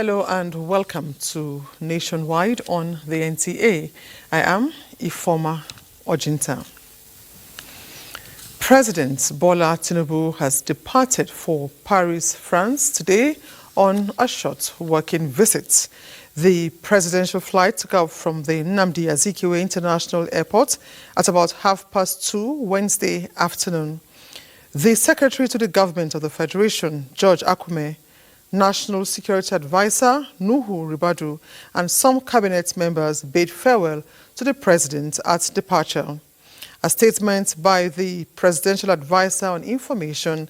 Hello and welcome to Nationwide on the NTA. I am Ifoma Ojinta. President Bola Tinubu has departed for Paris, France today on a short working visit. The presidential flight took off from the Nnamdi Azikiwe International Airport at about 2:30 Wednesday afternoon. The Secretary to the Government of the Federation, George Akume, National Security Advisor Nuhu Ribadu, and some cabinet members bade farewell to the president at departure. A statement by the Presidential Advisor on Information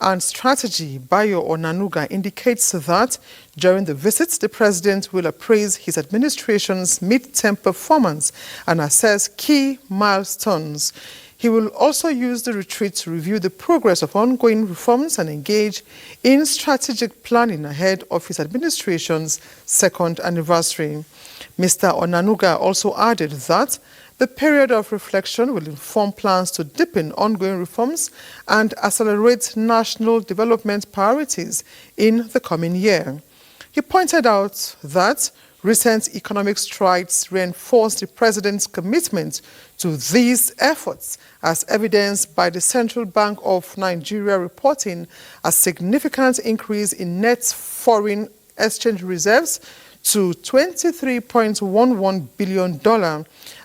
and Strategy, Bayo Onanuga, indicates that during the visit, the president will appraise his administration's mid-term performance and assess key milestones. He will also use the retreat to review the progress of ongoing reforms and engage in strategic planning ahead of his administration's second anniversary. Mr. Onanuga also added that the period of reflection will inform plans to deepen ongoing reforms and accelerate national development priorities in the coming year. He pointed out that recent economic strides reinforce the president's commitment to these efforts, as evidenced by the Central Bank of Nigeria reporting a significant increase in net foreign exchange reserves to $23.11 billion,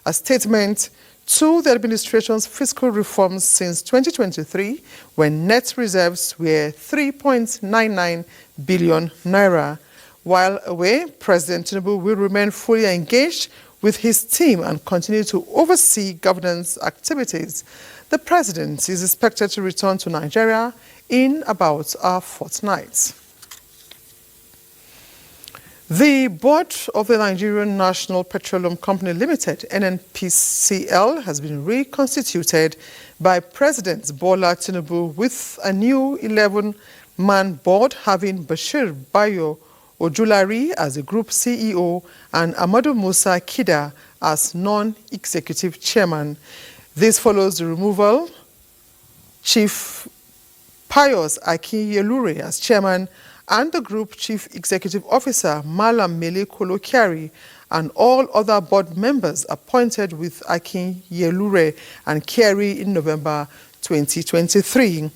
a statement to the administration's fiscal reforms since 2023, when net reserves were 3.99 billion naira. While away, President Tinubu will remain fully engaged with his team and continue to oversee governance activities. The president is expected to return to Nigeria in about a fortnight. The board of the Nigerian National Petroleum Company Limited, NNPCL, has been reconstituted by President Bola Tinubu with a new 11-man board having Bashir Bayo Ojulari as the group CEO and Amadu Musa Kida as non-executive chairman. This follows the removal Chief Pius Akinyelure as chairman and the group chief executive officer Malam Mele Kolokiari and all other board members appointed with Akinyelure and Kiari in November 2023.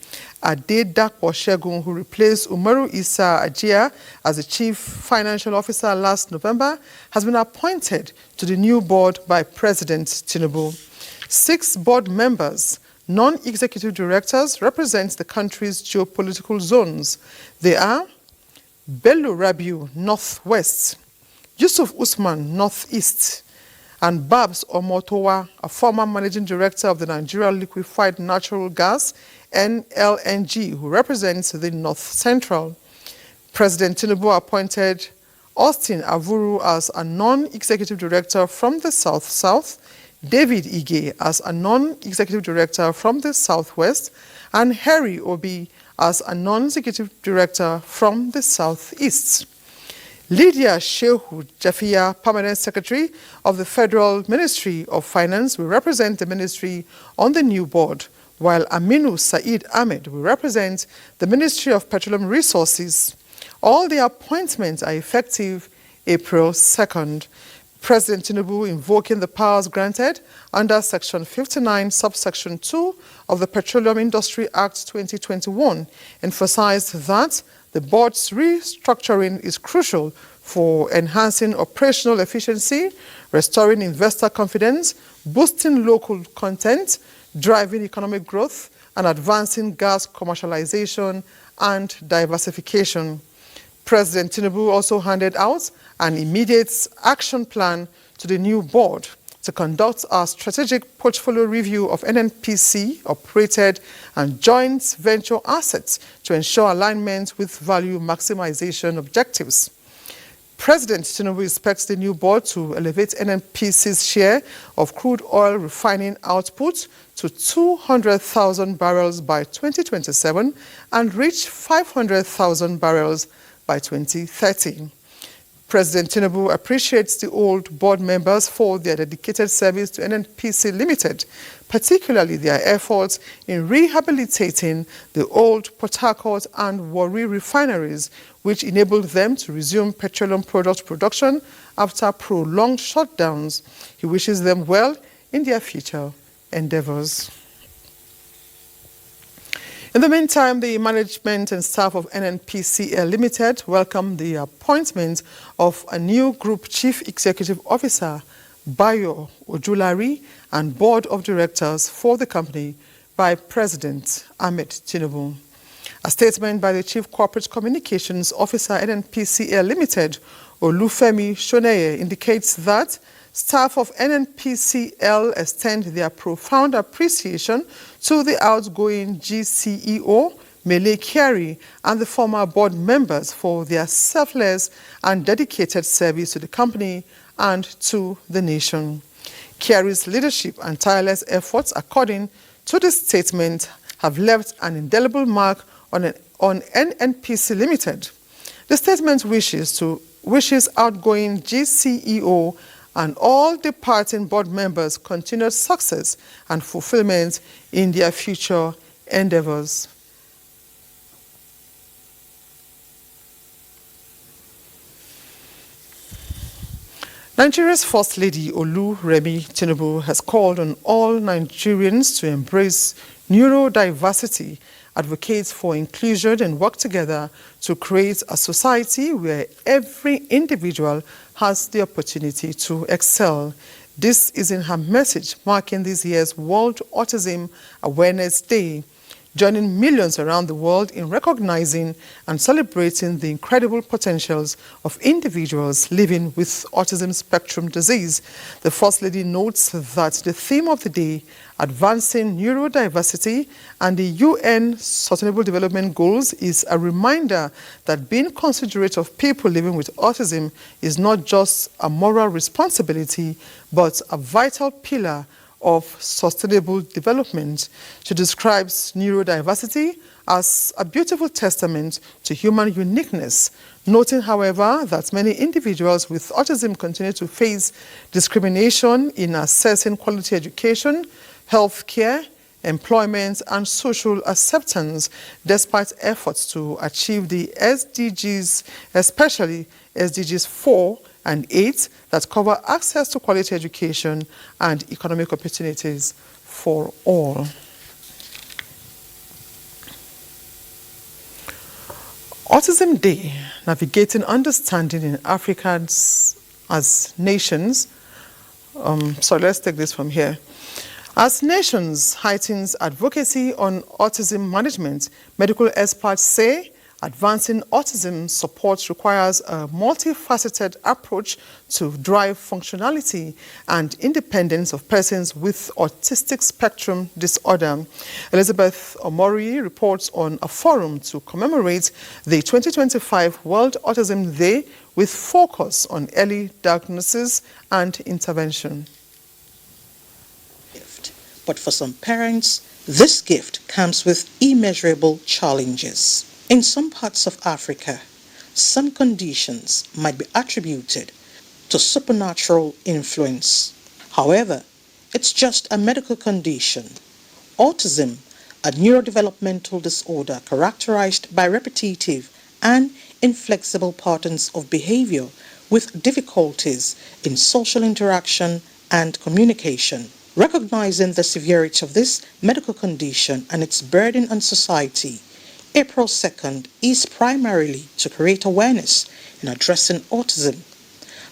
Adedapo Shegun, who replaced Umaru Isa Ajia as the chief financial officer last November, has been appointed to the new board by President Tinubu. 6 board members, non-executive directors, represent the country's geopolitical zones. They are Bello Rabiu, Northwest, Yusuf Usman, Northeast, and Babs Omotowa, a former managing director of the Nigeria Liquefied Natural Gas, NLNG, who represents the North Central. President Tinubu appointed Austin Avuru as a non-executive director from the South-South, David Ige as a non-executive director from the Southwest, and Harry Obi as a non-executive director from the Southeast. Lydia Shehu Jafia, Permanent Secretary of the Federal Ministry of Finance, will represent the ministry on the new board, while Aminu Said Ahmed will represent the Ministry of Petroleum Resources. All the appointments are effective April 2nd. President Tinubu, invoking the powers granted under Section 59, Subsection 2 of the Petroleum Industry Act 2021, emphasized that the board's restructuring is crucial for enhancing operational efficiency, restoring investor confidence, boosting local content, driving economic growth, and advancing gas commercialization and diversification. President Tinubu also handed out an immediate action plan to the new board to conduct a strategic portfolio review of NNPC-operated and joint venture assets to ensure alignment with value maximization objectives. President Tinubu expects the new board to elevate NNPC's share of crude oil refining output to 200,000 barrels by 2027 and reach 500,000 barrels by 2030. President Tinubu appreciates the old board members for their dedicated service to NNPC Limited, particularly their efforts in rehabilitating the old Port Harcourt and Warri refineries, which enabled them to resume petroleum product production after prolonged shutdowns. He wishes them well in their future endeavors. In the meantime, the management and staff of NNPCL Limited welcomed the appointment of a new Group Chief Executive Officer, Bayo Ojulari, and Board of Directors for the company by President Ahmed Tinubu. A statement by the Chief Corporate Communications Officer NNPCL Limited, Olufemi Shoneye, indicates that staff of NNPCL extend their profound appreciation to the outgoing GCEO, Mele Kyari, and the former board members for their selfless and dedicated service to the company and to the nation. Kyari's leadership and tireless efforts, according to the statement, have left an indelible mark on NNPC Limited. The statement wishes outgoing GCEO and all departing board members continued success and fulfillment in their future endeavors. Nigeria's First Lady Oluremi Tinubu has called on all Nigerians to embrace neurodiversity, advocate for inclusion, and work together to create a society where every individual has the opportunity to excel. This is in her message marking this year's World Autism Awareness Day, joining millions around the world in recognizing and celebrating the incredible potentials of individuals living with autism spectrum disease. The First Lady notes that the theme of the day, advancing neurodiversity, and the UN Sustainable Development Goals is a reminder that being considerate of people living with autism is not just a moral responsibility, but a vital pillar of sustainable development. She describes neurodiversity as a beautiful testament to human uniqueness, noting, however, that many individuals with autism continue to face discrimination in accessing quality education, health care, employment, and social acceptance, despite efforts to achieve the SDGs, especially SDGs 4 and 8, that cover access to quality education and economic opportunities for all. Autism Day, navigating understanding in Africa as nations. Let's take this from here. As nations heightens advocacy on autism management, medical experts say advancing autism support requires a multifaceted approach to drive functionality and independence of persons with autistic spectrum disorder. Elizabeth Omori reports on a forum to commemorate the 2025 World Autism Day with focus on early diagnosis and intervention. But for some parents, this gift comes with immeasurable challenges. In some parts of Africa, some conditions might be attributed to supernatural influence. However, it's just a medical condition. Autism, a neurodevelopmental disorder characterized by repetitive and inflexible patterns of behavior with difficulties in social interaction and communication. Recognizing the severity of this medical condition and its burden on society, April 2nd is primarily to create awareness in addressing autism.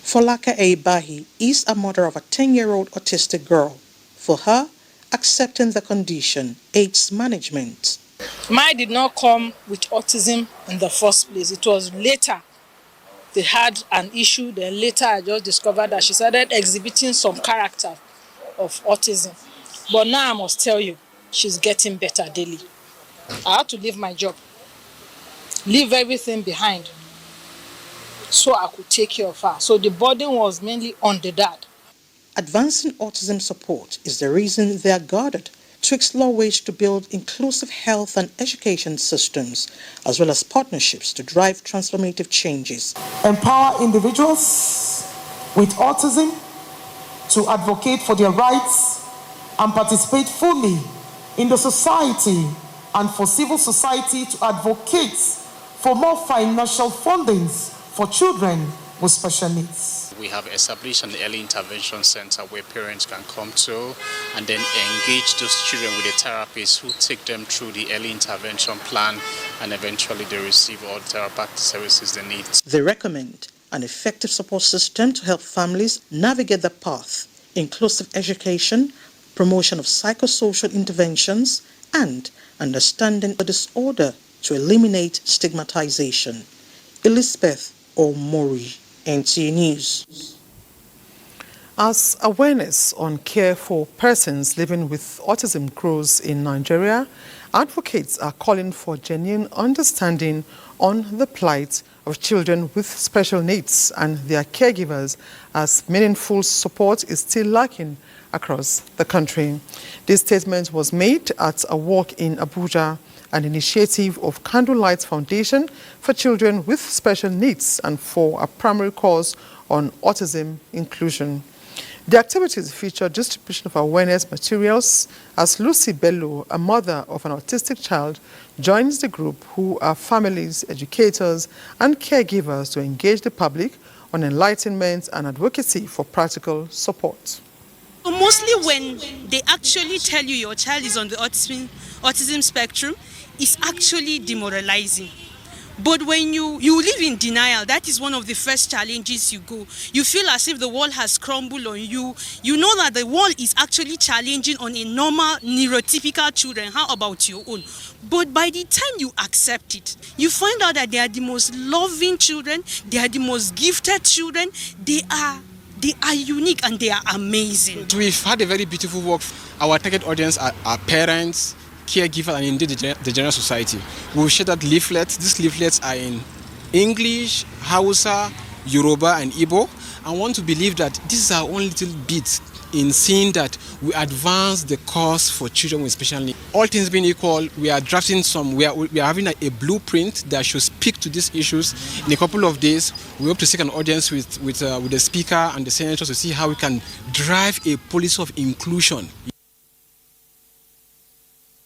Folake Eibahi is a mother of a 10-year-old autistic girl. For her, accepting the condition aids management. Mine did not come with autism in the first place. It was later they had an issue. Then later I just discovered that she started exhibiting some character of autism. But now I must tell you, she's getting better daily. I had to leave my job, leave everything behind, so I could take care of her. So the burden was mainly on the dad. Advancing autism support is the reason they are guarded to explore ways to build inclusive health and education systems, as well as partnerships to drive transformative changes. Empower individuals with autism to advocate for their rights and participate fully in the society, and for civil society to advocate for more financial fundings for children with special needs. We have established an early intervention center where parents can come to and then engage those children with a therapist who take them through the early intervention plan, and eventually they receive all the therapeutic services they need. They recommend an effective support system to help families navigate the path, inclusive education, promotion of psychosocial interventions, and understanding the disorder to eliminate stigmatization. Elizabeth Omori, NTA News. As awareness on care for persons living with autism grows in Nigeria, advocates are calling for genuine understanding on the plight of children with special needs and their caregivers, as meaningful support is still lacking across the country. This statement was made at a walk in Abuja, an initiative of Candlelight Foundation for Children with Special Needs and for a primary course on autism inclusion. The activities feature distribution of awareness materials as Lucy Bello, a mother of an autistic child, joins the group, who are families, educators and caregivers, to engage the public on enlightenment and advocacy for practical support. Mostly when they actually tell you your child is on the autism spectrum, it's actually demoralizing. But when you live in denial, that is one of the first challenges you go. You feel as if the wall has crumbled on you. You know that the wall is actually challenging on a normal, neurotypical children. How about your own? But by the time you accept it, you find out that they are the most loving children, they are the most gifted children, they are unique and they are amazing. We've had a very beautiful work. Our target audience are parents, caregivers, and indeed the general society. We've shared out leaflets. These leaflets are in English, Hausa, Yoruba, and Igbo. I want to believe that this is our own little bit in seeing that we advance the cause for children with special needs. All things being equal, we are drafting we are having a blueprint that should speak to these issues. In a couple of days, we hope to seek an audience with the speaker and the senators to see how we can drive a policy of inclusion.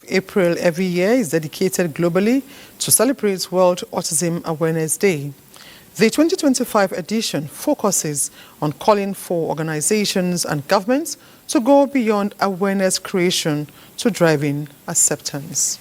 April every year is dedicated globally to celebrate World Autism Awareness Day. The 2025 edition focuses on calling for organizations and governments to go beyond awareness creation to driving acceptance.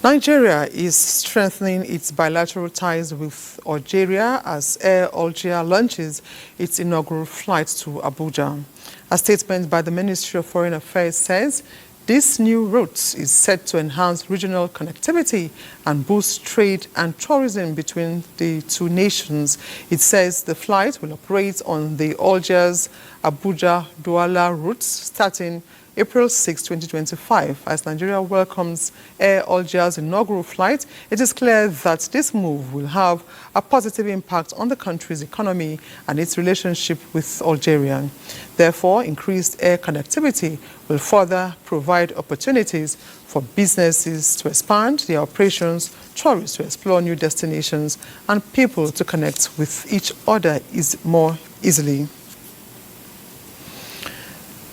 Nigeria is strengthening its bilateral ties with Algeria as Air Algeria launches its inaugural flight to Abuja. A statement by the Ministry of Foreign Affairs says this new route is set to enhance regional connectivity and boost trade and tourism between the two nations. It says the flight will operate on the Algiers-Abuja-Douala route starting April 6, 2025. As Nigeria welcomes Air Algiers' inaugural flight, it is clear that this move will have a positive impact on the country's economy and its relationship with Algeria. Therefore, increased air connectivity will further provide opportunities for businesses to expand their operations, tourists to explore new destinations, and people to connect with each other more easily.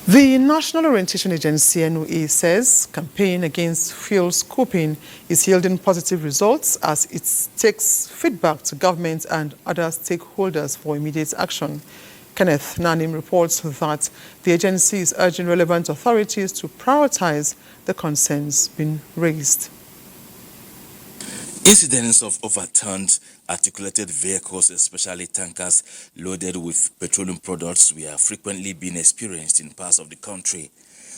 The National Orientation Agency, NOA, says campaign against fuel scooping is yielding positive results as it takes feedback to government and other stakeholders for immediate action. Kenneth Nanim reports that the agency is urging relevant authorities to prioritize the concerns being raised. Incidents of overturned articulated vehicles, especially tankers loaded with petroleum products, were frequently being experienced in parts of the country.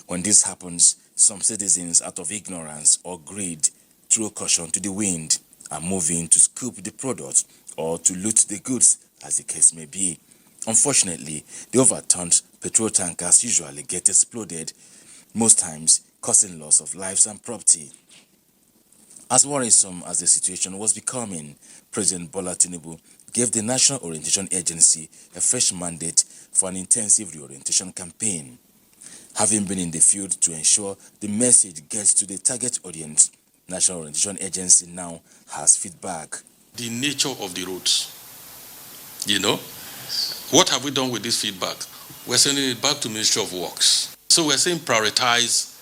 When this happens, some citizens, out of ignorance or greed, throw caution to the wind, are moving to scoop the product or to loot the goods, as the case may be. Unfortunately, the overturned petrol tankers usually get exploded, most times causing loss of lives and property. As worrisome as the situation was becoming, President Bola Tinubu gave the National Orientation Agency a fresh mandate for an intensive reorientation campaign. having been in the field to ensure the message gets to the target audience. National Orientation Agency now has feedback. The nature of the roads, what have we done with this feedback? We're sending it back to Ministry of Works. So we're saying prioritize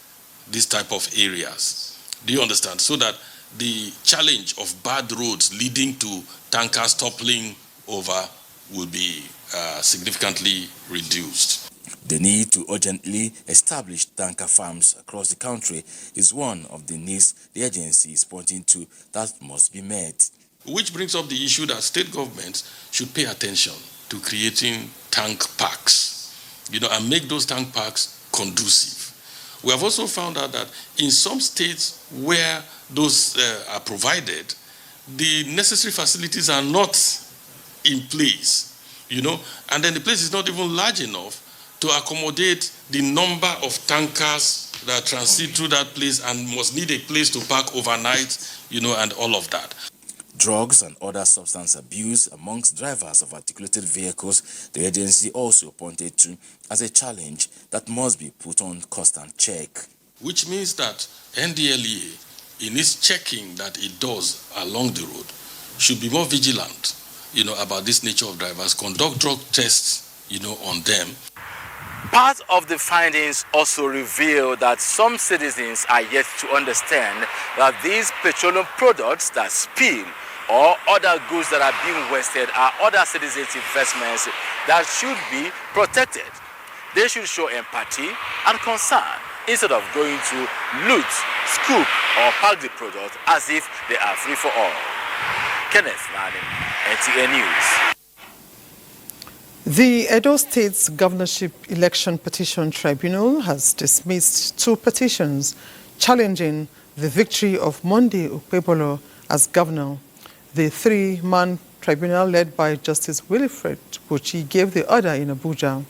these type of areas. Do you understand? So that the challenge of bad roads leading to tankers toppling over will be significantly reduced. The need to urgently establish tanker farms across the country is one of the needs the agency is pointing to that must be met. Which brings up the issue that state governments should pay attention to creating tank parks, and make those tank parks conducive. We have also found out that in some states where those are provided, the necessary facilities are not in place, and then the place is not even large enough to accommodate the number of tankers that transit through that place and must need a place to park overnight, and all of that. Drugs and other substance abuse amongst drivers of articulated vehicles, the agency also pointed to as a challenge that must be put on constant check. Which means that NDLEA, in its checking that it does along the road, should be more vigilant, about this nature of drivers, conduct drug tests, on them. Part of the findings also reveal that some citizens are yet to understand that these petroleum products that spill or other goods that are being wasted are other citizens' investments that should be protected. They should show empathy and concern instead of going to loot, scoop, or pack the product as if they are free for all. Kenneth Nanim, NTA News. The Edo State's Governorship Election Petition Tribunal has dismissed 2 petitions challenging the victory of Monday Ukpebolo as governor. The 3-man tribunal led by Justice Wilfred Buchi gave the order in Abuja.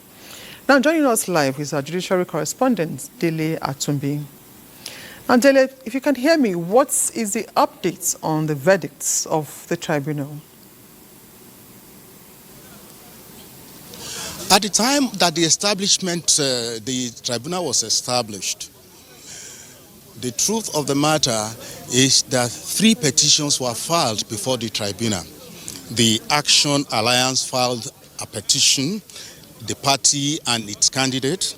Now joining us live is our judiciary correspondent, Dele Atumbi. Now Dele, if you can hear me, what is the update on the verdicts of the tribunal? At the time that the tribunal was established, the truth of the matter is that 3 petitions were filed before the tribunal. The Action Alliance filed a petition, the party and its candidate.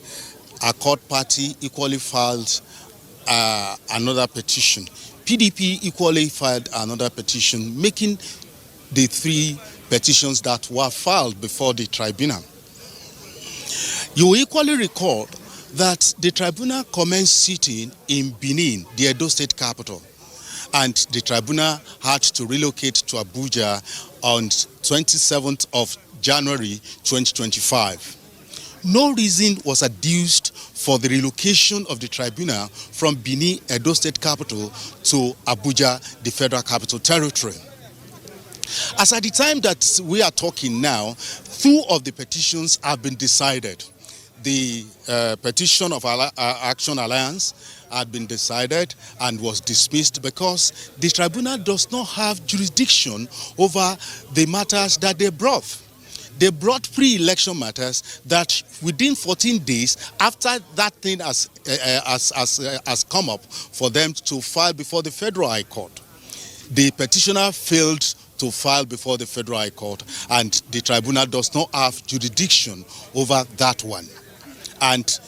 Accord Party equally filed another petition. PDP equally filed another petition, making the 3 petitions that were filed before the tribunal. You will equally recall that the tribunal commenced sitting in Benin, the Edo State capital, and the tribunal had to relocate to Abuja on 27th of January 2025. No reason was adduced for the relocation of the tribunal from Benin, Edo State capital, to Abuja, the Federal Capital Territory. As at the time that we are talking now, 2 of the petitions have been decided. The petition of Action Alliance had been decided and was dismissed because the tribunal does not have jurisdiction over the matters that they brought. They brought pre-election matters that within 14 days after that thing has come up for them to file before the Federal High Court. The petitioner failed to file before the Federal High Court, and the tribunal does not have jurisdiction over that one. And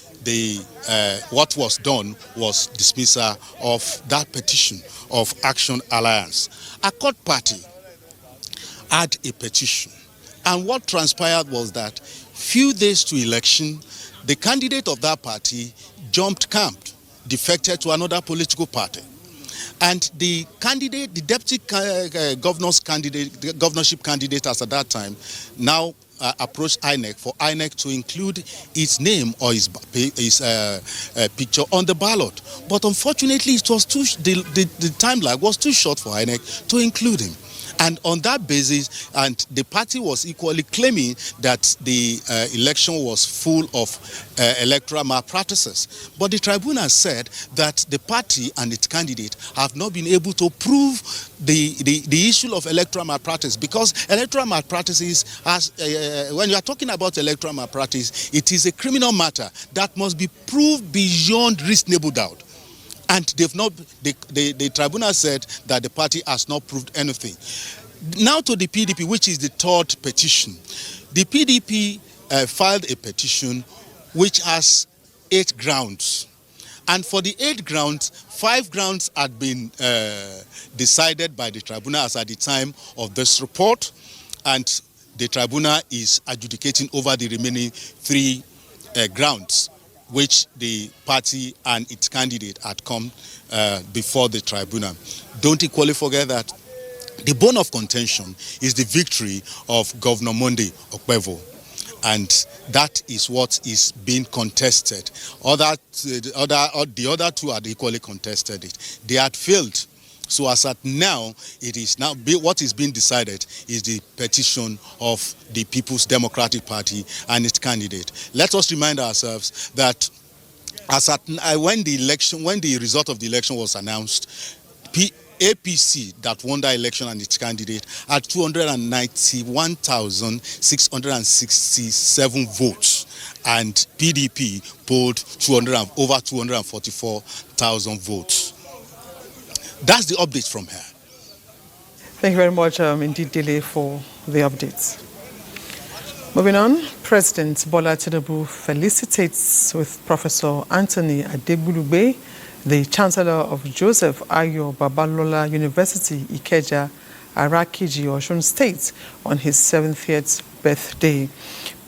what was done was dismissal of that petition of Action Alliance. Accord Party had a petition, and what transpired was that few days to election, the candidate of that party jumped camp, defected to another political party. And the candidate, the deputy governorship candidate as at that time, now approached INEC for INEC to include his name or his picture on the ballot. But unfortunately, it was the timeline was too short for INEC to include him. And on that basis, and the party was equally claiming that the election was full of electoral malpractices. But the tribunal said that the party and its candidate have not been able to prove the issue of electoral malpractice, because electoral malpractices, when you are talking about electoral malpractice, it is a criminal matter that must be proved beyond reasonable doubt. And they've not. The tribunal said that the party has not proved anything. Now to the PDP, which is the third petition. The PDP filed a petition which has 8 grounds. And for the 8 grounds, 5 grounds had been decided by the tribunal as at the time of this report. And the tribunal is adjudicating over the remaining 3 grounds, which the party and its candidate had come before the tribunal. Don't equally forget that the bone of contention is the victory of Governor Monday Okpevo, and that is what is being contested. The other 2 had equally contested it. They had failed. So as at now, it is now what is being decided is the petition of the People's Democratic Party and its candidate. Let us remind ourselves that as at when the result of the election was announced, APC that won the election and its candidate had 291,667 votes, and PDP polled over 244,000 votes. That's the update from her. Thank you very much, indeed, Dele, for the updates. Moving on, President Bola Tinubu felicitates with Professor Anthony Adebulugbe, the Chancellor of Joseph Ayo Babalola University, Ikeja, Arakiji, Osun State, on his 70th birthday.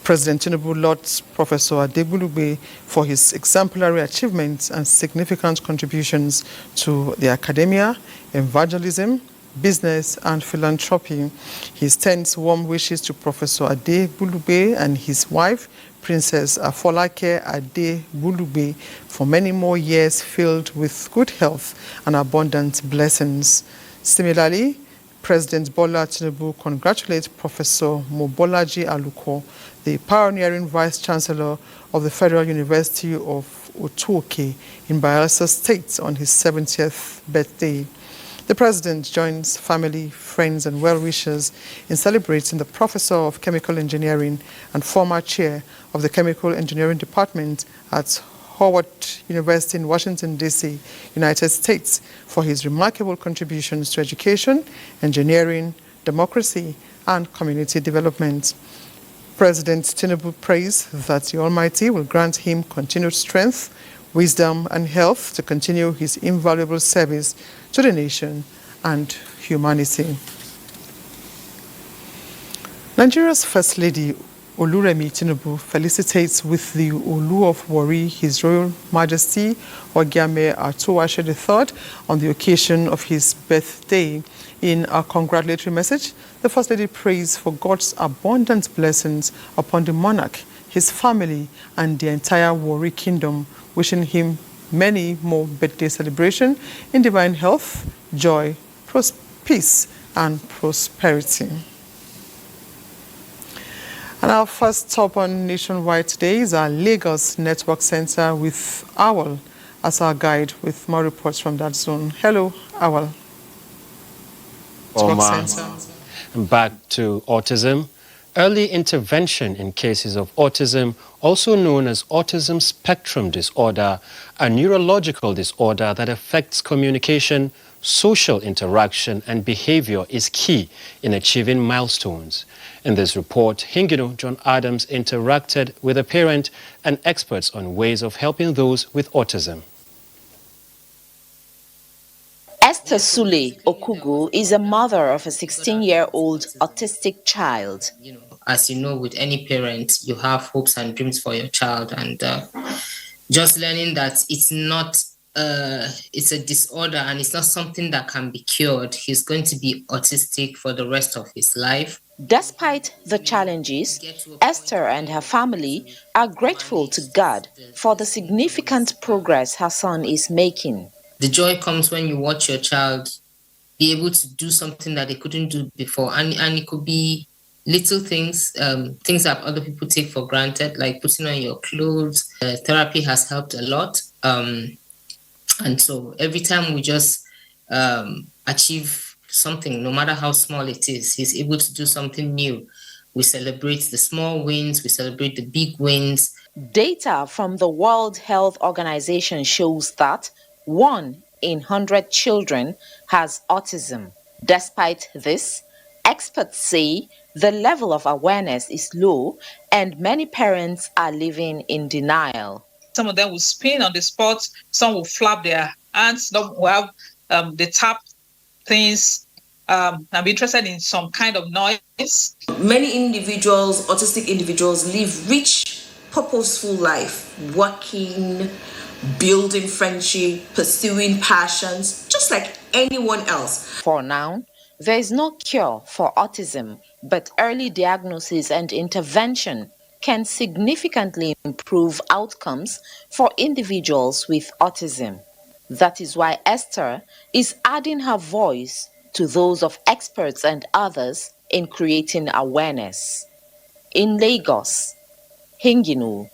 President Tinubu lauds Professor Adebulugbe for his exemplary achievements and significant contributions to the academia, evangelism, business and philanthropy. He extends warm wishes to Professor Adebulugbe and his wife, Princess Afolake Adebulugbe, for many more years filled with good health and abundant blessings. Similarly, President Bola Tinubu congratulates Professor Mobolaji Aluko, the pioneering Vice-Chancellor of the Federal University of Otuoke in Bayelsa State, on his 70th birthday. The President joins family, friends and well-wishers in celebrating the Professor of Chemical Engineering and former Chair of the Chemical Engineering Department at Howard University in Washington, D.C., United States, for his remarkable contributions to education, engineering, democracy, and community development. President Tinubu prays that the Almighty will grant him continued strength, wisdom, and health to continue his invaluable service to the nation and humanity. Nigeria's First Lady, Oluremi Tinubu, felicitates with the Olu of Warri His Royal Majesty Ogiame Atowashe III on the occasion of his birthday. In a congratulatory message, the First Lady prays for God's abundant blessings upon the monarch, his family, and the entire Warri Kingdom, wishing him many more birthday celebrations in divine health, joy, peace, and prosperity. And our first stop on Nationwide today is our Lagos Network Center with Awal as our guide, with more reports from that zone. Hello, Awal. Back to autism. Early intervention in cases of autism, also known as autism spectrum disorder, a neurological disorder that affects communication, social interaction, and behavior, is key in achieving milestones. In this report, Hingino John Adams interacted with a parent and experts on ways of helping those with autism. Esther Sule Okugu is a mother of a 16-year-old autistic child. As you know, with any parent, you have hopes and dreams for your child, and just learning that it's not, it's a disorder and it's not something that can be cured. He's going to be autistic for the rest of his life. Despite the challenges, Esther and her family are grateful to God for the significant progress her son is making. The joy comes when you watch your child be able to do something that they couldn't do before. And it could be little things, things that other people take for granted, like putting on your clothes. Therapy has helped a lot. And so every time we just achieve something, no matter how small it is, he's able to do something new. We celebrate the small wins, we celebrate the big wins. Data from the World Health Organization shows that 1 in 100 children has autism. Despite this, experts say the level of awareness is low and many parents are living in denial. Some of them will spin on the spot, some will flap their hands, some will have they tap things, and be interested in some kind of noise. Many individuals, autistic individuals, live rich, purposeful life, working, building friendship, pursuing passions, just like anyone else. For now, there is no cure for autism, but early diagnosis and intervention can significantly improve outcomes for individuals with autism. That is why Esther is adding her voice to those of experts and others in creating awareness. In Lagos, Hinginu,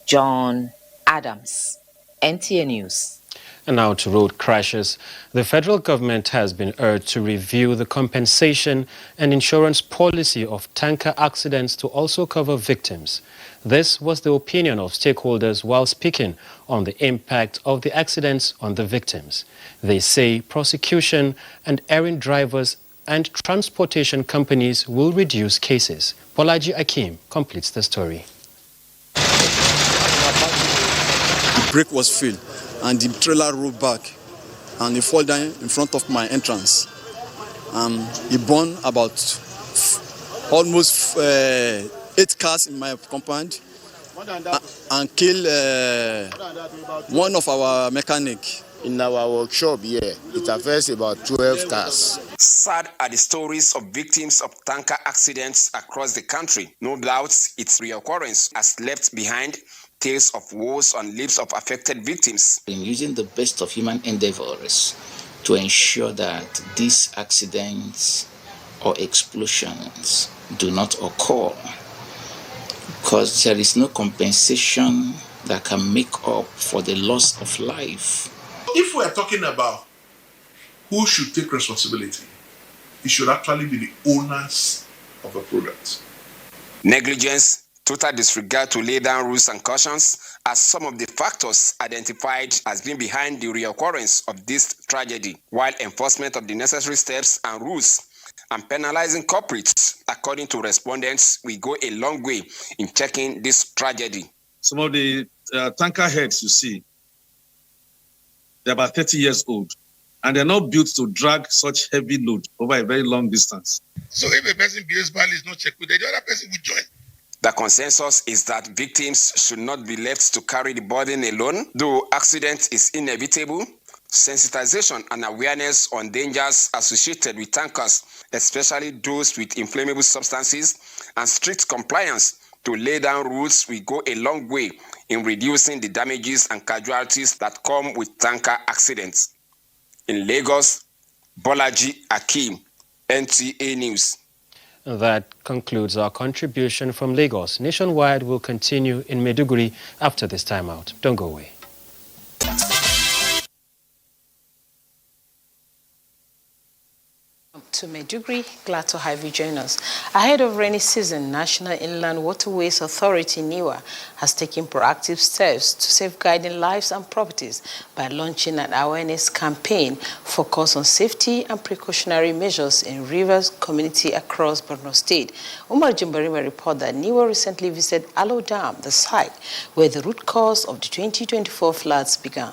John Adams, NTA News. And now to road crashes. The federal government has been urged to review the compensation and insurance policy of tanker accidents to also cover victims. This was the opinion of stakeholders while speaking on the impact of the accidents on the victims. They say prosecution and errant drivers and transportation companies will reduce cases. Bolaji Akim completes the story. The brake was failed and the trailer rolled back and it fell down in front of my entrance. It burned about almost 8 cars in my compound and killed one of our mechanics. In our workshop here, it affects about 12 cars. Sad are the stories of victims of tanker accidents across the country. No doubt its reoccurrence has left behind tales of woes on lips of affected victims. In using the best of human endeavors to ensure that these accidents or explosions do not occur, because there is no compensation that can make up for the loss of life. If we are talking about who should take responsibility, it should actually be the owners of the product. Negligence, total disregard to lay down rules and cautions are some of the factors identified as being behind the reoccurrence of this tragedy, while enforcement of the necessary steps and rules and penalizing culprits, according to respondents, will go a long way in checking this tragedy. Some of the tanker heads you see, they're about 30 years old, and they're not built to drag such heavy load over a very long distance. So if a person behaves badly, is not checked with the other person will join. The consensus is that victims should not be left to carry the burden alone. Though accident is inevitable, sensitization and awareness on dangers associated with tankers, especially those with inflammable substances, and strict compliance to lay down rules will go a long way in reducing the damages and casualties that come with tanker accidents. In Lagos, Bolaji Akim, NTA News. That concludes our contribution from Lagos. Nationwide will continue in Maiduguri after this timeout. Don't go away. To Maiduguri, glad to have you join us. Ahead of rainy season, National Inland Waterways Authority (NIWA) has taken proactive steps to safeguarding lives and properties by launching an awareness campaign focused on safety and precautionary measures in rivers community across Borno State. Umar Jimbarima report that NIWA recently visited Alo Dam, the site where the root cause of the 2024 floods began.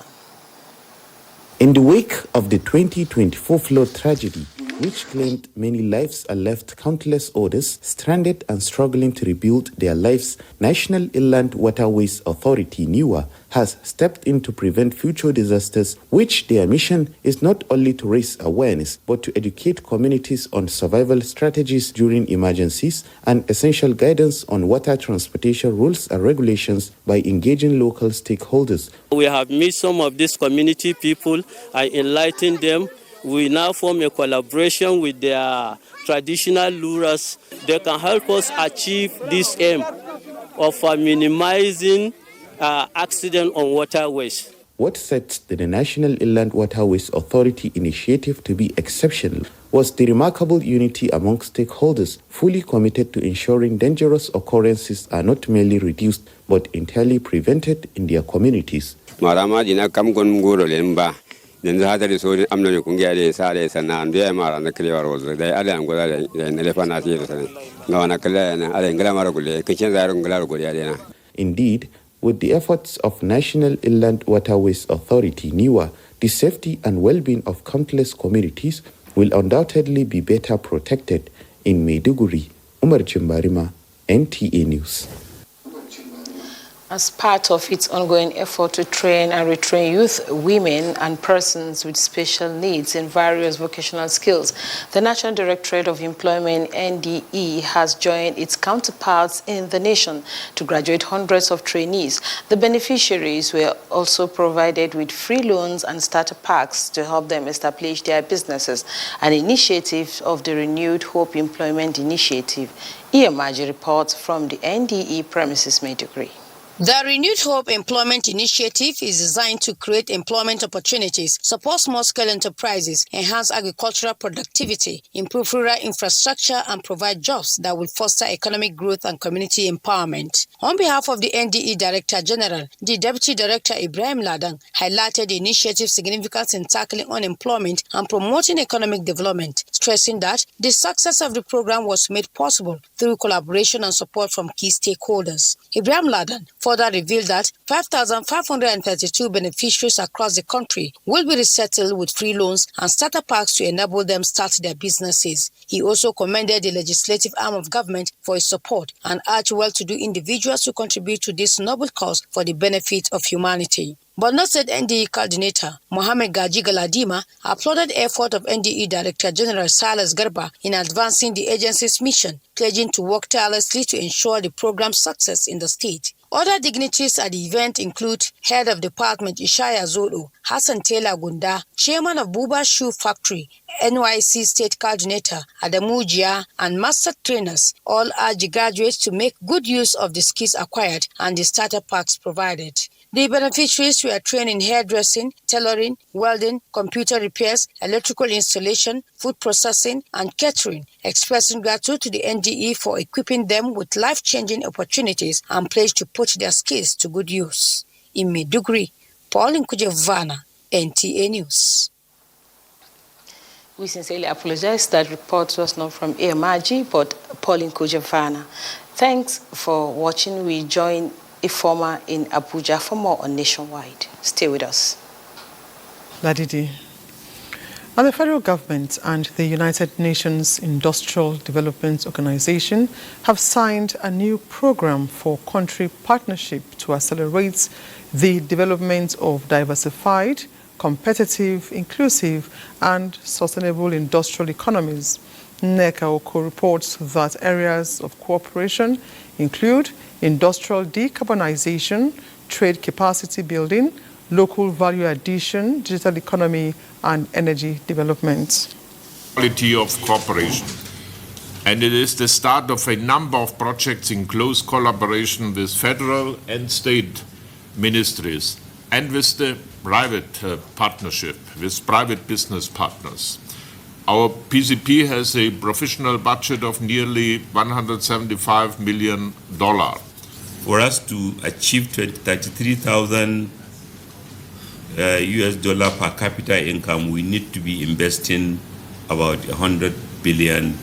In the wake of the 2024 flood tragedy, which claimed many lives and left countless others stranded and struggling to rebuild their lives, National Inland Waterways Authority (NIWA) has stepped in to prevent future disasters, which their mission is not only to raise awareness, but to educate communities on survival strategies during emergencies and essential guidance on water transportation rules and regulations by engaging local stakeholders. We have met some of these community people and enlightened them we now form a collaboration with their traditional lures. They can help us achieve this aim of minimizing accident on waterways. What sets the National Inland Waterways Authority initiative to be exceptional was the remarkable unity among stakeholders fully committed to ensuring dangerous occurrences are not merely reduced but entirely prevented in their communities. Indeed, with the efforts of National Inland Waterways Authority, NIWA, the safety and well-being of countless communities will undoubtedly be better protected in Maiduguri. Umar Chimbarima, NTA News. As part of its ongoing effort to train and retrain youth, women, and persons with special needs in various vocational skills, the National Directorate of Employment, NDE, has joined its counterparts in the nation to graduate hundreds of trainees. The beneficiaries were also provided with free loans and starter packs to help them establish their businesses, an initiative of the Renewed Hope Employment Initiative. Iyamaji reports from the NDE premises, Maiduguri. The Renewed Hope Employment Initiative is designed to create employment opportunities, support small-scale enterprises, enhance agricultural productivity, improve rural infrastructure, and provide jobs that will foster economic growth and community empowerment. On behalf of the NDE Director General, the Deputy Director Ibrahim Ladan highlighted the initiative's significance in tackling unemployment and promoting economic development, stressing that the success of the program was made possible through collaboration and support from key stakeholders. Ibrahim Ladan further revealed that 5,532 beneficiaries across the country will be resettled with free loans and starter packs to enable them start their businesses. He also commended the legislative arm of government for its support and urged well-to-do individuals to contribute to this noble cause for the benefit of humanity. But not said NDE coordinator Mohammed Gaji Galadima applauded the effort of NDE Director General Silas Garba in advancing the agency's mission, pledging to work tirelessly to ensure the program's success in the state. Other dignitaries at the event include Head of Department Ishaya Zodo, Hassan Taylor Gunda, Chairman of Buba Shoe Factory, NYC State Coordinator Adamu Jia, and Master Trainers. All urge graduates to make good use of the skills acquired and the starter packs provided. The beneficiaries were trained in hairdressing, tailoring, welding, computer repairs, electrical installation, food processing, and catering, expressing gratitude to the NDE for equipping them with life-changing opportunities and pledged to put their skills to good use. In Maiduguri, Pauline Kujevana, NTA News. We sincerely apologize that report was not from Iyamaji, but Pauline Kujevana. Thanks for watching. We join Ifoma in Abuja for more on Nationwide. Stay with us. Ladidi. And the federal government and the United Nations Industrial Development Organization have signed a new program for country partnership to accelerate the development of diversified, competitive, inclusive, and sustainable industrial economies. NECA reports that areas of cooperation include industrial decarbonization, trade capacity building, local value addition, digital economy, and energy development. Quality of cooperation. And it is the start of a number of projects in close collaboration with federal and state ministries and with the private partnership, with private business partners. Our PCP has a professional budget of nearly $175 million. For us to achieve 33,000 US dollar per capita income, we need to be investing about $100 billion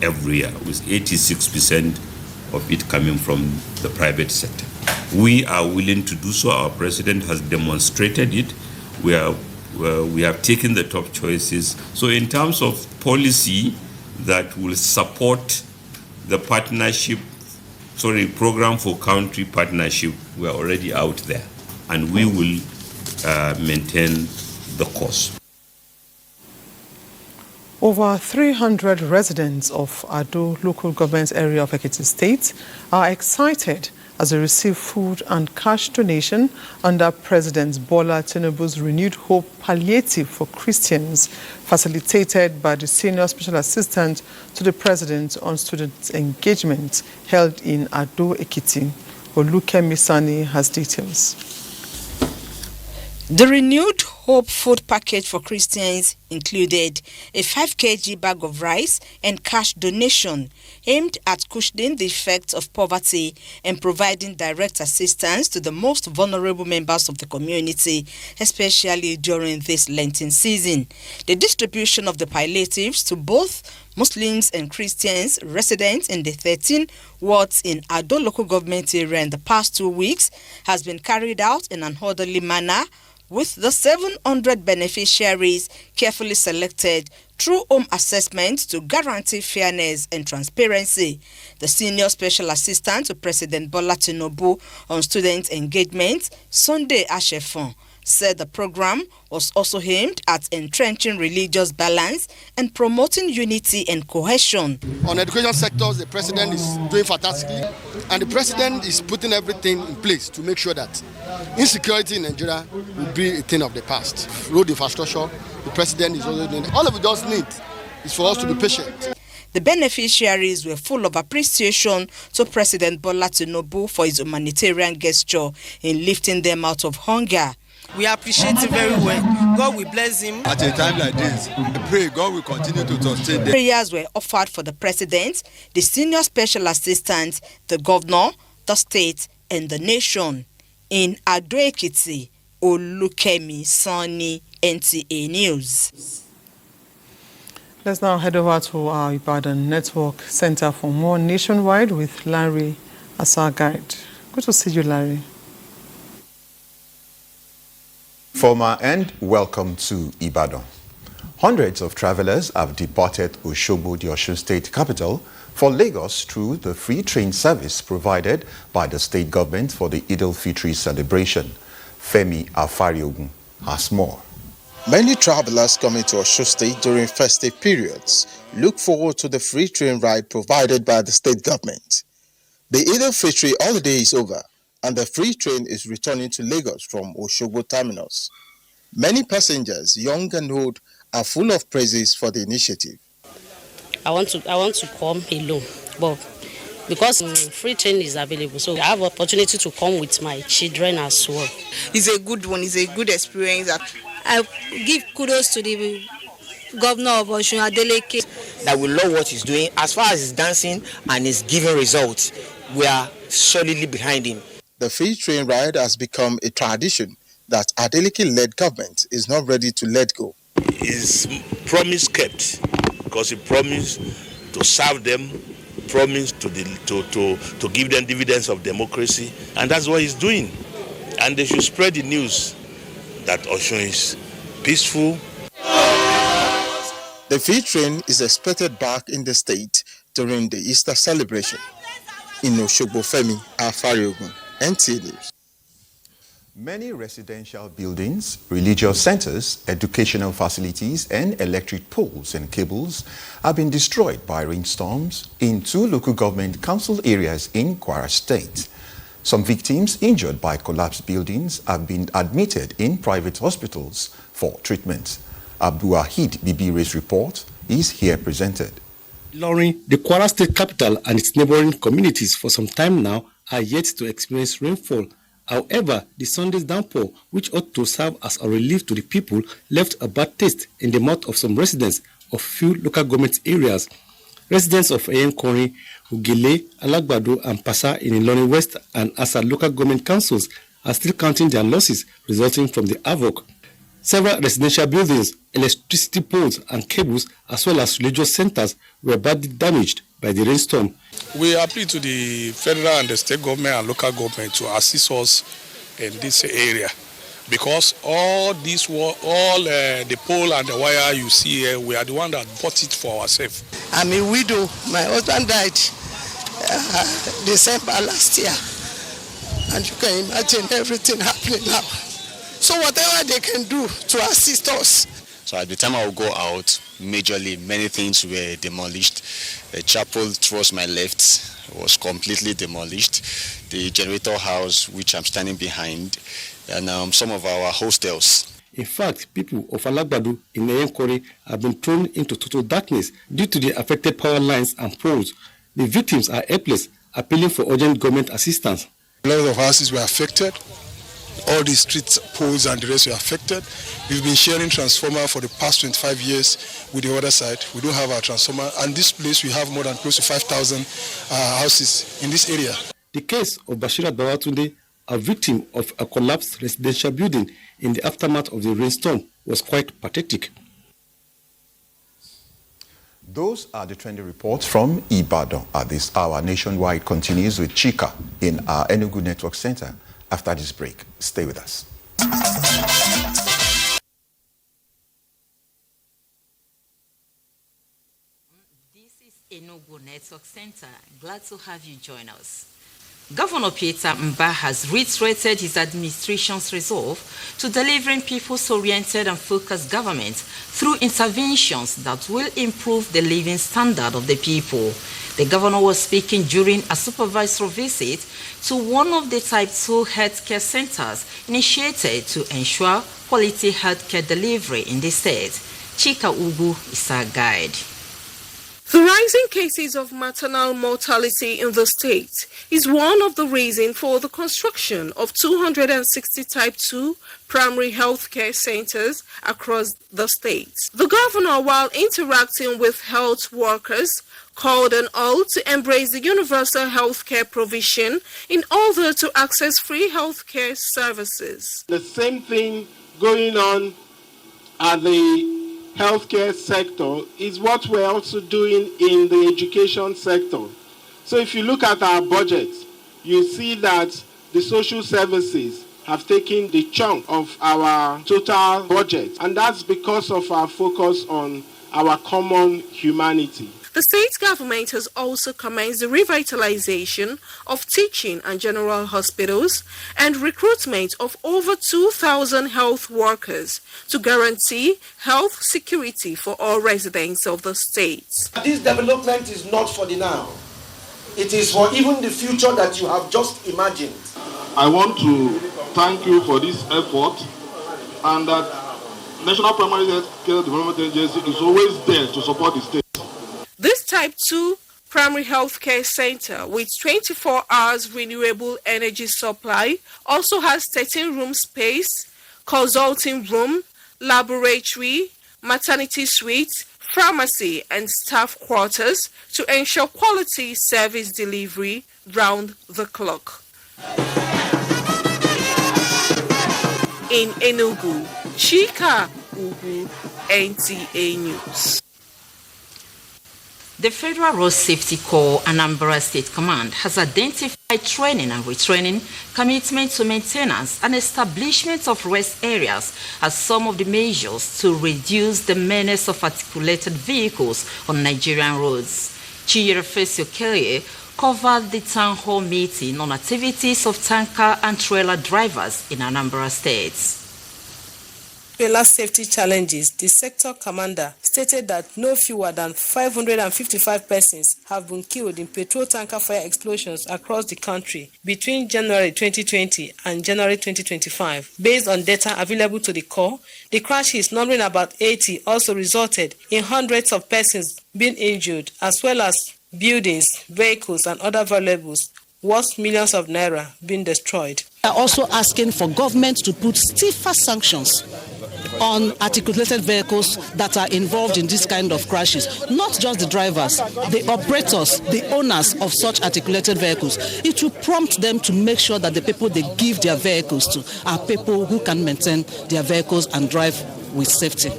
every year, with 86% of it coming from the private sector. We are willing to do so. Our president has demonstrated it. We have taken the top choices. So in terms of policy that will support the program for country partnership, we are already out there, and we will maintain the course. Over 300 residents of Ado local government area of Ekiti State are excited as they receive food and cash donation under President Bola Tinubu's renewed hope palliative for Christians, facilitated by the Senior Special Assistant to the President on Student Engagement held in Ado Ekiti. Olukemi Sani has details. The renewed Hope food package for Christians included a 5 kg bag of rice and cash donation aimed at cushioning the effects of poverty and providing direct assistance to the most vulnerable members of the community, especially during this Lenten season. The distribution of the palliatives to both Muslims and Christians residents in the 13 wards in Ado local government area in the past 2 weeks has been carried out in an orderly manner, with the 700 beneficiaries carefully selected through home assessment to guarantee fairness and transparency. The Senior Special Assistant to President Bola Tinubu on Student Engagement, Sunday Ashefon, said the program was also aimed at entrenching religious balance and promoting unity and cohesion. On education sectors, the president is doing fantastically, and the president is putting everything in place to make sure that insecurity in Nigeria will be a thing of the past. Road infrastructure, the president is also doing. All of we just need is for us to be patient. The beneficiaries were full of appreciation to President Bola Tinubu for his humanitarian gesture in lifting them out of hunger. We appreciate it very well. God will bless him. At a time like this, I pray God will continue to sustain them. Prayers were offered for the president, the senior special assistant, the governor, the state, and the nation. In Ado Ekiti, Olukemi Sani, NTA News. Let's now head over to our Ibadan Network Center for more nationwide with Larry as our guide. Good to see you, Larry. Former and welcome to Ibadan. Hundreds of travelers have departed Osogbo, the Osun State capital, for Lagos through the free train service provided by the state government for the Eid al-Fitr celebration. Femi Afariogun has more. Many travelers coming to Osun State during festive periods look forward to the free train ride provided by the state government. The Eid al-Fitr holiday is over, and the free train is returning to Lagos from Osogbo terminus. Many passengers, young and old, are full of praises for the initiative. I want to come alone, but because free train is available, so I have opportunity to come with my children as well. It's a good one. It's a good experience. I give kudos to the governor of Osun Adeleke. That we love what he's doing. As far as he's dancing and he's giving results, we are solidly behind him. The free train ride has become a tradition that Adeleke-led government is not ready to let go. His promise kept, because he promised to serve them, promised to give them dividends of democracy, and that's what he's doing. And they should spread the news that Osun is peaceful. The free train is expected back in the state during the Easter celebration. In Osogbo, Femi Afariogun, NTA News. Many residential buildings, religious centers, educational facilities, and electric poles and cables have been destroyed by rainstorms in 2 local government council areas in Kwara State. Some victims injured by collapsed buildings have been admitted in private hospitals for treatment. Abdulwahid Bibire's report is here presented. Ilorin, the Kwara State capital, and its neighboring communities for some time now are yet to experience rainfall. However, the Sunday's downpour, which ought to serve as a relief to the people, left a bad taste in the mouth of some residents of few local government areas. Residents of Eyenkori, Ugele, Alagbado, and Pasa in Ilorin West and Asa local government councils are still counting their losses resulting from the havoc. Several residential buildings, electricity poles and cables, as well as religious centers, were badly damaged by the rainstorm. We appeal to the federal and the state government and local government to assist us in this area, because all the pole and the wire you see here, we are the one that bought it for ourselves. I'm a widow. My husband died December last year, and you can imagine everything happening now. So whatever they can do to assist us. So at the time I would go out, majorly many things were demolished. The chapel towards my left was completely demolished. The generator house, which I'm standing behind, and some of our hostels. In fact, people of Alagbadu in Eyenkore have been thrown into total darkness due to the affected power lines and poles. The victims are helpless, appealing for urgent government assistance. A lot of houses were affected. All the street poles and the rest were affected. We've been sharing transformer for the past 25 years with the other side. We don't have our transformer. And this place, we have more than close to 5,000 houses in this area. The case of Bashira Bawatunde, a victim of a collapsed residential building in the aftermath of the rainstorm, was quite pathetic. Those are the trending reports from Ibadan at this hour. Nationwide continues with Chika in our Enugu Network Center. After this break, stay with us. This is Enugu Network Center. Glad to have you join us. Governor Peter Mba has reiterated his administration's resolve to delivering people's-oriented and focused government through interventions that will improve the living standard of the people. The governor was speaking during a supervisory visit to one of the Type 2 healthcare centers initiated to ensure quality healthcare delivery in the state. Chika Ugu is our guide. The rising cases of maternal mortality in the state is one of the reasons for the construction of 260 Type 2 primary health care centers across the state. The governor, while interacting with health workers, called on all to embrace the universal health care provision in order to access free health care services. The same thing going on at the healthcare sector is what we're also doing in the education sector. So if you look at our budget, you see that the social services have taken the chunk of our total budget, and that's because of our focus on our common humanity. The state government has also commenced the revitalization of teaching and general hospitals and recruitment of over 2,000 health workers to guarantee health security for all residents of the state. This development is not for the now. It is for even the future that you have just imagined. I want to thank you for this effort, and that National Primary Health Care Development Agency is always there to support the state. This Type 2 primary health care center with 24 hours renewable energy supply also has 13-room space, consulting room, laboratory, maternity suite, pharmacy and staff quarters to ensure quality service delivery round the clock. In Enugu, Chika Ugu, NTA News. The Federal Road Safety Corps Anambra State Command has identified training and retraining, commitment to maintenance, and establishment of rest areas as some of the measures to reduce the menace of articulated vehicles on Nigerian roads. Chiyere Fesio Kelly covered the town hall meeting on activities of tanker and trailer drivers in Anambra State. Trailer safety challenges, the sector commander stated that no fewer than 555 persons have been killed in petrol tanker fire explosions across the country between January 2020 and January 2025. Based on data available to the Corps, the crashes, numbering about 80, also resulted in hundreds of persons being injured, as well as buildings, vehicles, and other valuables worth millions of naira being destroyed. We are also asking for government to put stiffer sanctions on articulated vehicles that are involved in this kind of crashes. Not just the drivers, the operators, the owners of such articulated vehicles. It will prompt them to make sure that the people they give their vehicles to are people who can maintain their vehicles and drive with safety.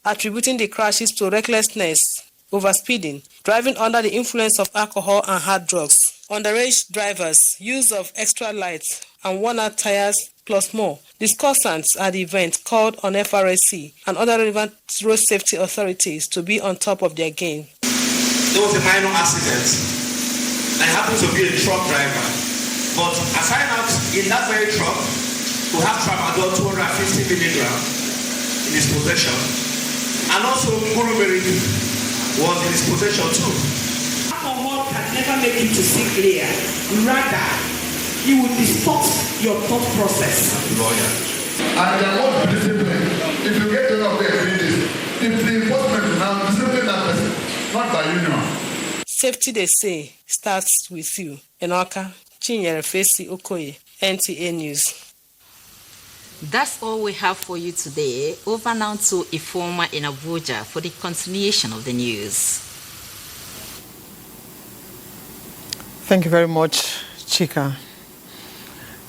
Attributing the crashes to recklessness, overspeeding, driving under the influence of alcohol and hard drugs, underage drivers, use of extra lights and worn-out tires, plus more. Discussants at the event called on FRSC and other relevant road safety authorities to be on top of their game. There was a minor accident. I happen to be a truck driver. But I find out in that very truck, we have tramadol 250 milligrams in his possession. And also, Kuruberi was in his possession too. Alcohol can never make you to see clear. Rather, it will distort your thought process. And there must be discipline. If you get enough of doing this, if the enforcement now discipline that person, not by union. Safety, they say, starts with you. Enoka, Chinyere Fesi Okoye, NTA News. That's all we have for you today. Over now to Ifoma in Abuja for the continuation of the news. Thank you very much, Chika.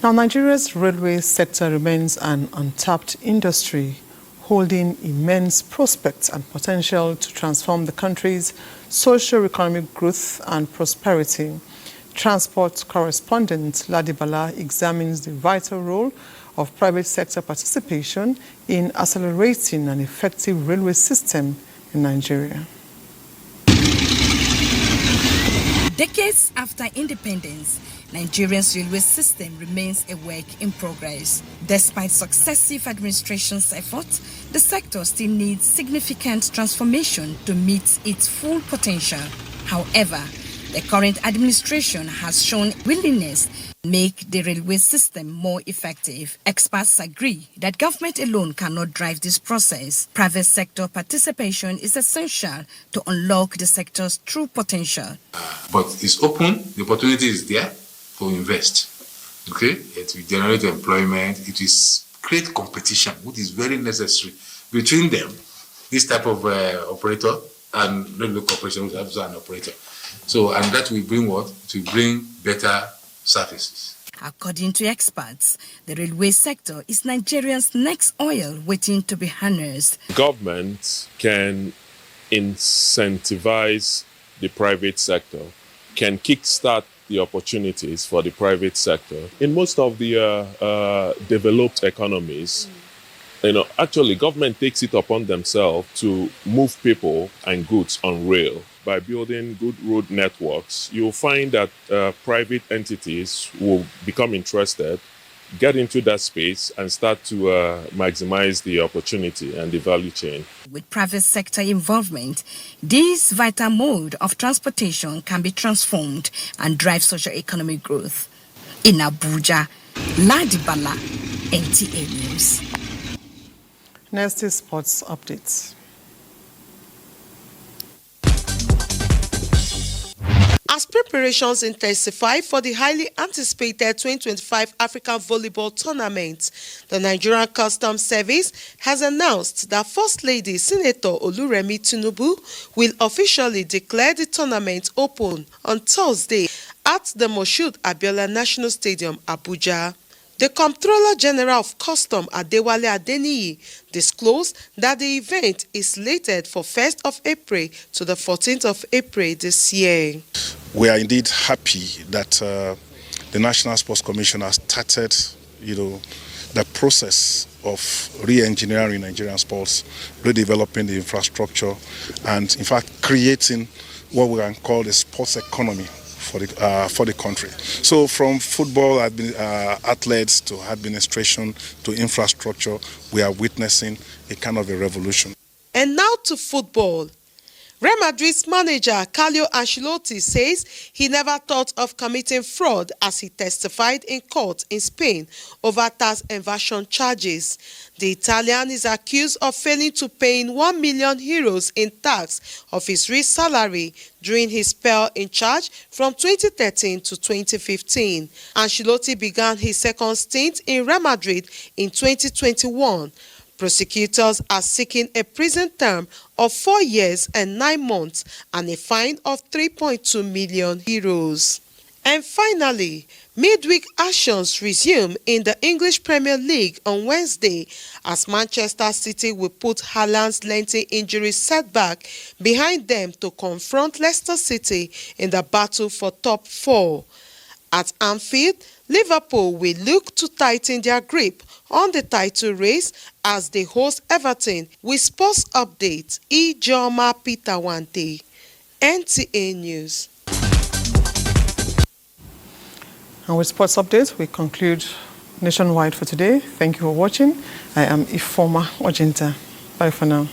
Now, Nigeria's railway sector remains an untapped industry, holding immense prospects and potential to transform the country's socio-economic growth and prosperity. Transport correspondent Ladibala examines the vital role of private sector participation in accelerating an effective railway system in Nigeria. Decades after independence, Nigeria's railway system remains a work in progress. Despite successive administration's efforts, the sector still needs significant transformation to meet its full potential. However, the current administration has shown willingness to make the railway system more effective. Experts agree that government alone cannot drive this process. Private sector participation is essential to unlock the sector's true potential. But it's open, the opportunity is there to invest. Okay? It will generate employment, it will create competition, which is very necessary between them, this type of operator and railway corporation, which is also an operator. So, and that will bring what? To bring better services. According to experts, the railway sector is Nigeria's next oil waiting to be harnessed. Government can incentivize the private sector, can kickstart the opportunities for the private sector. In most of the developed economies, actually government takes it upon themselves to move people and goods on rail. By building good road networks, you'll find that private entities will become interested, get into that space and start to maximize the opportunity and the value chain. With private sector involvement, this vital mode of transportation can be transformed and drive socio-economic growth. In Abuja, Ladibala, NTA News. Next is sports updates. As preparations intensify for the highly anticipated 2025 African Volleyball Tournament, the Nigerian Customs Service has announced that First Lady Senator Oluremi Tinubu will officially declare the tournament open on Thursday at the Moshood Abiola National Stadium, Abuja. The Comptroller General of Customs, Adewale Adeniyi, disclosed that the event is slated for 1st of April to the 14th of April this year. We are indeed happy that the National Sports Commission has started, the process of re-engineering Nigerian sports, redeveloping the infrastructure, and in fact creating what we can call the sports economy for the country. So from football athletes to administration to infrastructure, we are witnessing a kind of a revolution. And now to football. Real Madrid's manager Carlo Ancelotti says he never thought of committing fraud as he testified in court in Spain over tax evasion charges. The Italian is accused of failing to pay €1 million in tax of his real salary during his spell in charge from 2013 to 2015. Ancelotti began his second stint in Real Madrid in 2021. Prosecutors are seeking a prison term of 4 years and 9 months and a fine of €3.2 million. And finally, midweek actions resume in the English Premier League on Wednesday as Manchester City will put Haaland's lengthy injury setback behind them to confront Leicester City in the battle for top 4. At Anfield, Liverpool will look to tighten their grip on the title race as they host Everton. With sports updates, Ijoma Peter Wante, NTA News. And with sports updates, we conclude Nationwide for today. Thank you for watching. I am Ifoma Ojinta. Bye for now.